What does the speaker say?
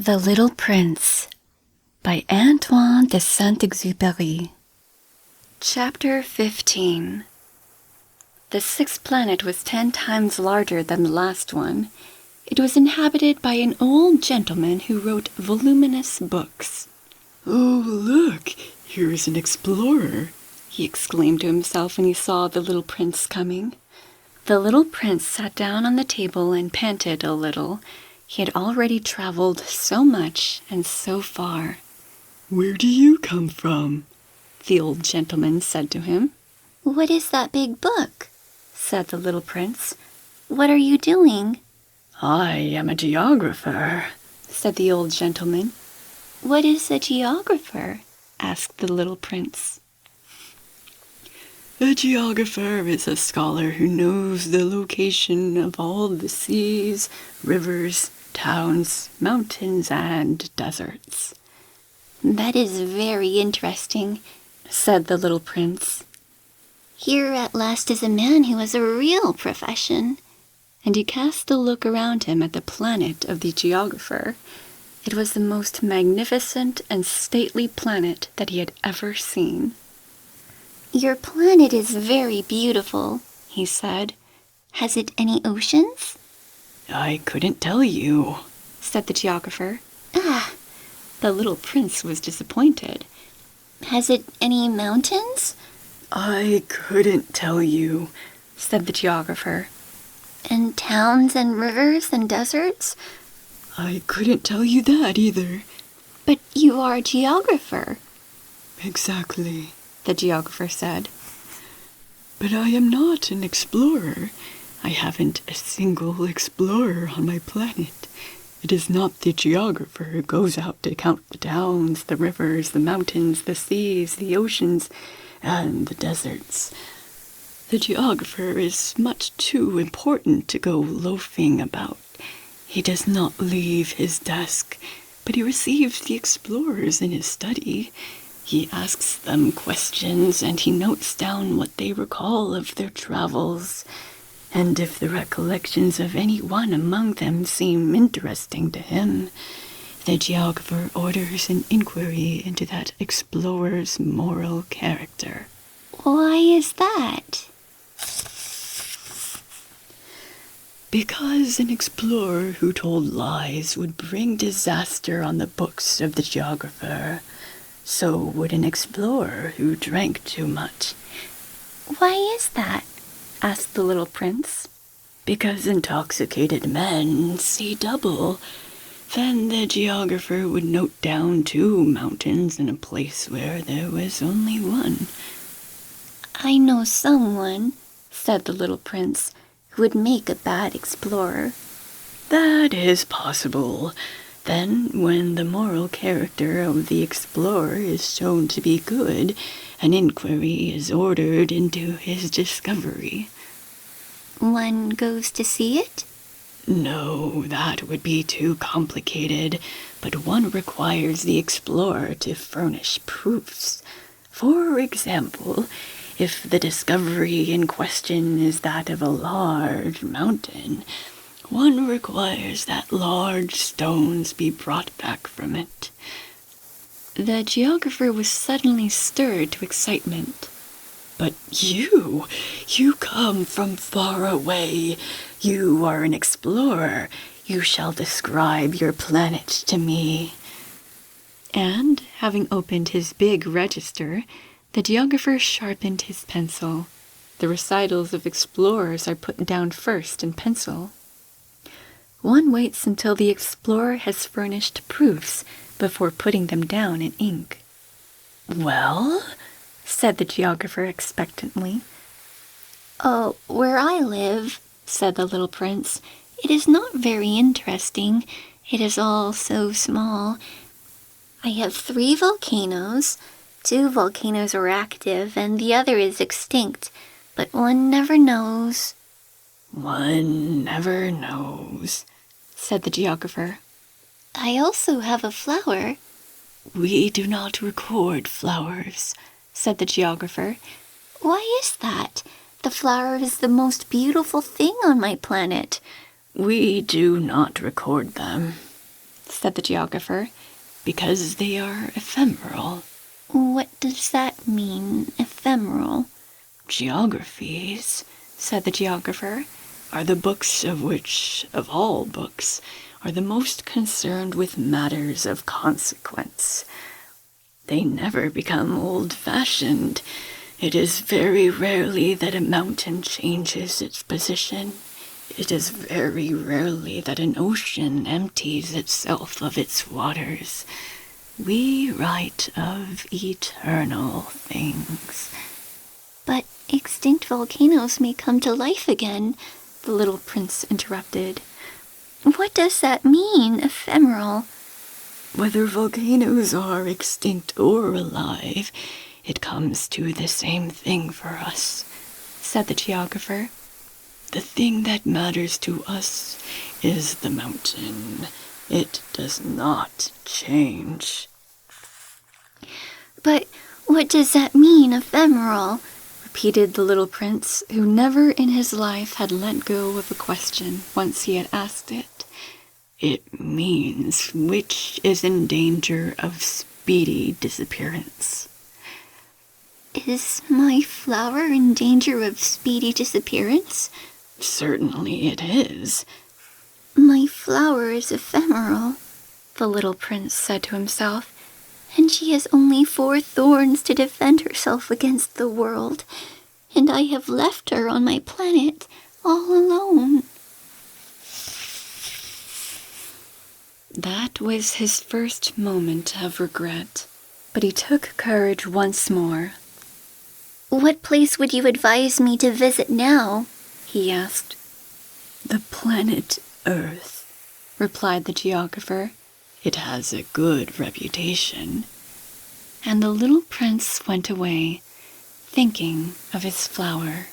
The Little Prince by Antoine de Saint-Exupéry. Chapter 15. The sixth planet was 10 times larger than the last one. It was inhabited by an old gentleman who wrote voluminous books. "Oh, look! Here is an explorer!" he exclaimed to himself when he saw the little prince coming. The little prince sat down on the table and panted a little. He had already traveled so much and so far. "Where do you come from?" the old gentleman said to him. "What is that big book?" said the little prince. "What are you doing?" "I am a geographer," said the old gentleman. "What is a geographer?" asked the little prince. "A geographer is a scholar who knows the location of all the seas, rivers, towns, mountains, and deserts." "That is very interesting," said the little prince. "Here at last is a man who has a real profession." And he cast a look around him at the planet of the geographer. It was the most magnificent and stately planet that he had ever seen. "Your planet is very beautiful," he said. "Has it any oceans?" "I couldn't tell you," said the geographer. Ah, The little prince was disappointed. "Has it any mountains?" "I couldn't tell you," said the geographer. "And towns and rivers and deserts?" "I couldn't tell you that either." "But you are a geographer." "Exactly," the geographer said. "But I am not an explorer. I haven't a single explorer on my planet. It is not the geographer who goes out to count the towns, the rivers, the mountains, the seas, the oceans, and the deserts. The geographer is much too important to go loafing about. He does not leave his desk, but he receives the explorers in his study. He asks them questions, and he notes down what they recall of their travels. And if the recollections of any one among them seem interesting to him, the geographer orders an inquiry into that explorer's moral character." "Why is that?" "Because an explorer who told lies would bring disaster on the books of the geographer. So would an explorer who drank too much." "Why is that?" asked the little prince. "Because intoxicated men see double. Then the geographer would note down 2 mountains in a place where there was only one." "I know someone," said the little prince, "who would make a bad explorer." "That is possible. Then, when the moral character of the explorer is shown to be good, an inquiry is ordered into his discovery." "One goes to see it?" "No, that would be too complicated, but one requires the explorer to furnish proofs. For example, if the discovery in question is that of a large mountain, one requires that large stones be brought back from it." The geographer was suddenly stirred to excitement. "But you come from far away. You are an explorer. You shall describe your planet to me." And, having opened his big register, the geographer sharpened his pencil. The recitals of explorers are put down first in pencil. One waits until the explorer has furnished proofs before putting them down in ink. "Well?" said the geographer expectantly. "Oh, where I live," said the little prince, "it is not very interesting. It is all so small. I have 3 volcanoes. 2 volcanoes are active, and the other is extinct, but one never knows." "One never knows," said the geographer. "I also have a flower." "We do not record flowers," said the geographer. "Why is that? The flower is the most beautiful thing on my planet." "We do not record them," said the geographer. Because they are ephemeral. What does that mean, ephemeral? Geographies, said the geographer, are the books of which, of all books, are the most concerned with matters of consequence. They never become old-fashioned. It is very rarely that a mountain changes its position. It is very rarely that an ocean empties itself of its waters. We write of eternal things. But extinct volcanoes may come to life again, the little prince interrupted. What does that mean, ephemeral? Whether volcanoes are extinct or alive, it comes to the same thing for us, said the geographer. The thing that matters to us is the mountain. It does not change. But what does that mean, ephemeral? Repeated the little prince, who never in his life had let go of a question once he had asked it. It means which is in danger of speedy disappearance. Is my flower in danger of speedy disappearance? Certainly it is. My flower is ephemeral, the little prince said to himself, and she has only 4 thorns to defend herself against the world, and I have left her on my planet all alone. That was his first moment of regret, but he took courage once more. What place would you advise me to visit now? He asked. The planet Earth, replied the geographer. It has a good reputation. And the little prince went away, thinking of his flower.